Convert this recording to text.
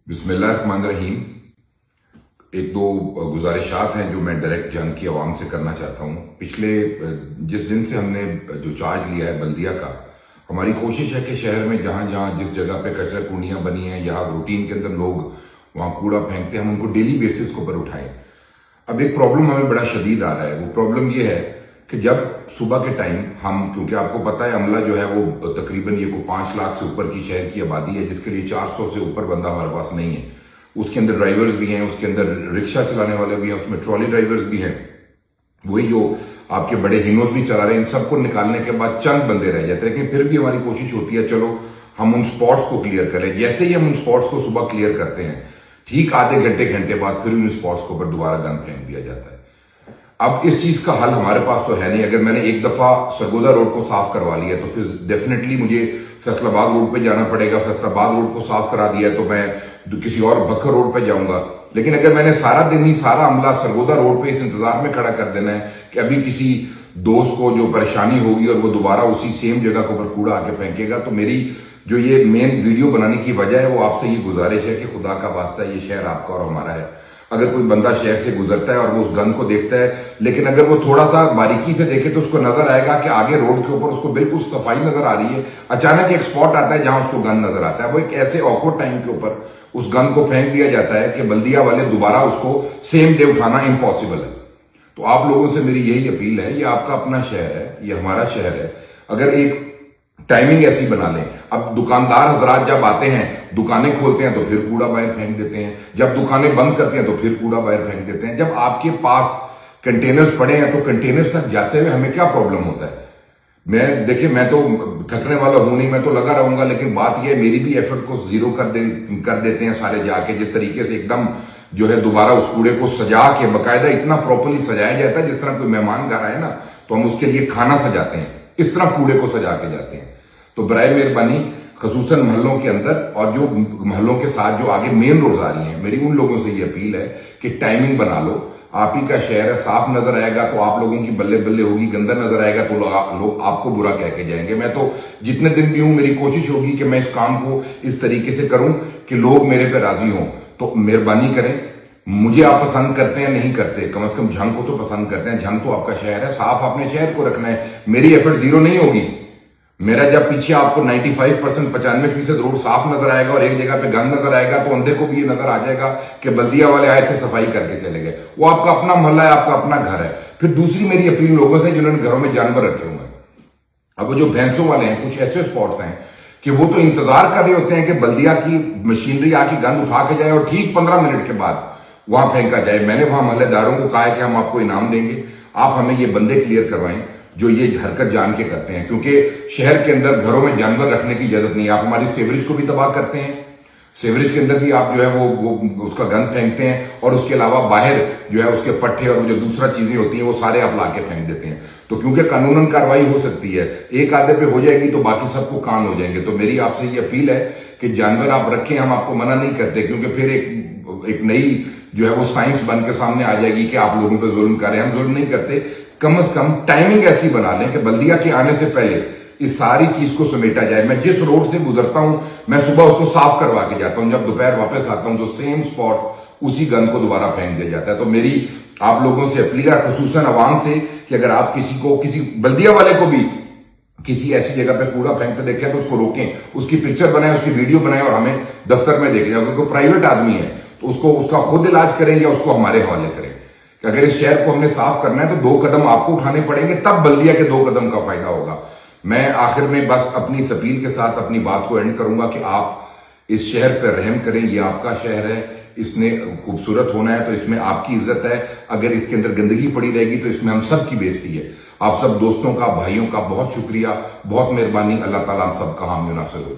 बिस्मिल्लाहिर्रहमानिर्रहीम। एक दो गुजारिशात हैं जो मैं डायरेक्ट जंग की आवाम से करना चाहता हूँ। पिछले जिस दिन से हमने जो चार्ज लिया है बल्दिया का, हमारी कोशिश है कि शहर में जहाँ जहाँ जिस जगह पे कचरा कुंडियाँ बनी हैं, यहाँ रूटीन के अंदर लोग वहाँ कूड़ा फेंकते हैं, हम उनको डेली बेसिस के ऊपर उठाएं। अब एक प्रॉब्लम हमें बड़ा शदीद आ रहा है। वो प्रॉब्लम ये है कि जब सुबह के टाइम हम, क्योंकि आपको पता है अमला जो है वो तकरीबन ये को 5 लाख से ऊपर की शहर की आबादी है, जिसके लिए 400 से ऊपर बंदा हमारे पास नहीं है। उसके अंदर ड्राइवर्स भी हैं, उसके अंदर रिक्शा चलाने वाले भी हैं, उसमें ट्रॉली ड्राइवर्स भी हैं, वही जो आपके बड़े हिनोज भी चला रहे हैं। इन सबको निकालने के बाद चंद बंदे रह जाते हैं, लेकिन फिर भी हमारी कोशिश होती है चलो हम उन स्पॉट्स को क्लियर करें। जैसे ही हम उन स्पॉट्स को सुबह क्लियर करते हैं, ठीक आधे घंटे बाद फिर उन स्पॉट्स के ऊपर दोबारा गन फेंक दिया जाता है। अब इस चीज का हल हमारे पास तो है नहीं। अगर मैंने एक दफा सरगोदा रोड को साफ करवा लिया तो फिर डेफिनेटली मुझे फैसलाबाद रोड पे जाना पड़ेगा। फैसलाबाद रोड को साफ करा दिया तो मैं किसी और बखर रोड पे जाऊंगा। लेकिन अगर मैंने सारा दिन ही सारा अमला सरगोदा रोड पे इस इंतजार में खड़ा कर देना है कि अभी किसी दोस्त को जो परेशानी होगी और वो दोबारा उसी सेम जगह के ऊपर कूड़ा आके फेंकेगा, तो मेरी जो ये मेन वीडियो बनाने की वजह है वो आपसे ये गुजारिश है कि खुदा का वास्ता ये शहर आपका और हमारा है। अगर कोई बंदा शहर से गुजरता है और वो उस गन को देखता है, लेकिन अगर वो थोड़ा सा बारीकी से देखे तो उसको नजर आएगा कि आगे रोड के ऊपर उसको बिल्कुल सफाई नजर आ रही है। अचानक एक स्पॉट आता है जहां उसको गन नजर आता है। वो एक ऐसे ऑकवर्ड टाइम के ऊपर उस गन को फेंक दिया जाता है कि बल्दिया वाले दोबारा उसको सेम डे उठाना इम्पॉसिबल है। तो आप लोगों से मेरी यही अपील है, ये आपका अपना शहर है, ये हमारा शहर है। अगर एक टाइमिंग ऐसी बना लें। अब दुकानदार हजरात जब आते हैं, दुकानें खोलते हैं तो फिर कूड़ा बाहर फेंक देते हैं, जब दुकानें बंद करते हैं तो फिर कूड़ा बाहर फेंक देते हैं। जब आपके पास कंटेनर्स पड़े हैं तो कंटेनर्स तक जाते हुए हमें क्या प्रॉब्लम होता है? मैं तो थकने वाला हूं नहीं, मैं तो लगा रहूंगा। लेकिन बात यह है मेरी भी एफर्ट को जीरो कर देते हैं सारे जाके। जिस तरीके से एकदम जो है दोबारा उस कूड़े को सजा के बाकायदा इतना प्रॉपरली सजाया जाता है, जिस तरह कोई मेहमान घर आए ना तो हम उसके लिए खाना सजाते हैं, इस तरह कूड़े को सजा के जाते हैं। तो बराए मेहरबानी खसूसन महलों के अंदर और जो महलों के साथ जो आगे मेन रोड आ रही हैं, मेरी उन लोगों से ये अपील है कि टाइमिंग बना लो। आप ही का शहर है, साफ नजर आएगा तो आप लोगों की बल्ले बल्ले होगी, गंदा नजर आएगा तो लोग आपको बुरा कह के जाएंगे। मैं तो जितने दिन भी हूं मेरी कोशिश होगी कि मैं इस काम को इस तरीके से करूं कि लोग मेरे पे राजी हों। तो मेहरबानी करें, मुझे आप पसंद करते हैं नहीं करते, कम से कम झंग को तो पसंद करते हैं। झंग तो आपका शहर है, साफ अपने शहर को रखना है। मेरी एफर्ट जीरो नहीं होगी। मेरा जब पीछे आपको 95% 95% रोड साफ नजर आएगा और एक जगह पे गंद नजर आएगा तो अंधे को भी ये नजर आ जाएगा कि बल्दिया वाले आए थे, सफाई करके चले गए। वो आपका अपना मोहल्ला है, आपका अपना घर है। फिर दूसरी मेरी अपील लोगों से जिन्होंने घरों में जानवर रखे हुए हैं, अब वो जो भैंसों वाले हैं, कुछ ऐसे स्पॉट्स हैं कि वो तो इंतजार कर रहे होते हैं कि बल्दिया की मशीनरी आके गंद उठा के जाए और ठीक 15 मिनट के बाद वहां फेंका जाए। मैंने वहां मोहल्लेदारों को कहा है कि हम आपको इनाम देंगे, आप हमें ये बंदे क्लियर करवाएं जो ये हरकत जान के करते हैं। क्योंकि शहर के अंदर घरों में जानवर रखने की इजाजत नहीं है। आप हमारी सेवरेज को भी तबाह करते हैं, सेवरेज के अंदर भी आप जो है वो उसका गंद फेंकते हैं, और उसके अलावा बाहर जो है उसके पट्टे और जो दूसरा चीजें होती हैं वो सारे आप लाके फेंक देते हैं। तो क्योंकि कानूनन कार्रवाई हो सकती है, एक आधे पे हो जाएगी तो बाकी सबको कान हो जाएंगे। तो मेरी आपसे ये अपील है कि जानवर आप रखें, हम आपको मना नहीं करते, क्योंकि फिर एक नई जो है वो साइंस बन के सामने आ जाएगी कि आप लोगों पर जुल्म कर रहे हैं। हम जुल्म नहीं करते। कम से कम टाइमिंग ऐसी बना लें कि बल्दिया के आने से पहले इस सारी चीज को समेटा जाए। मैं जिस रोड से गुजरता हूं मैं सुबह उसको साफ करवा के जाता हूं, जब दोपहर वापस आता हूं तो सेम स्पॉट उसी गन को दोबारा फेंक दिया जाता है। तो मेरी आप लोगों से अपील है, खुसूसन अवाम से, कि अगर आप किसी बल्दिया वाले को भी किसी ऐसी जगह पे कूड़ा फेंकते देखें तो उसको रोकें, उसकी पिक्चर बनाएं, उसकी वीडियो बनाएं और हमें दफ्तर में देखें। अगर कोई प्राइवेट आदमी है तो उसका खुद इलाज करें या उसको हमारे हवाले करें। अगर इस शहर को हमने साफ करना है तो 2 कदम आपको उठाने पड़ेंगे, तब बल्दिया के 2 कदम का फायदा होगा। मैं आखिर में बस अपनी इस अपील के साथ अपनी बात को एंड करूंगा कि आप इस शहर पर रहम करें। ये आपका शहर है, इसने खूबसूरत होना है तो इसमें आपकी इज्जत है। अगर इसके अंदर गंदगी पड़ी रहेगी तो इसमें हम सब की बेइज्जती है। आप सब दोस्तों का, भाइयों का बहुत शुक्रिया, बहुत मेहरबानी। अल्लाह ताला हम सब का हामी नासिर हो।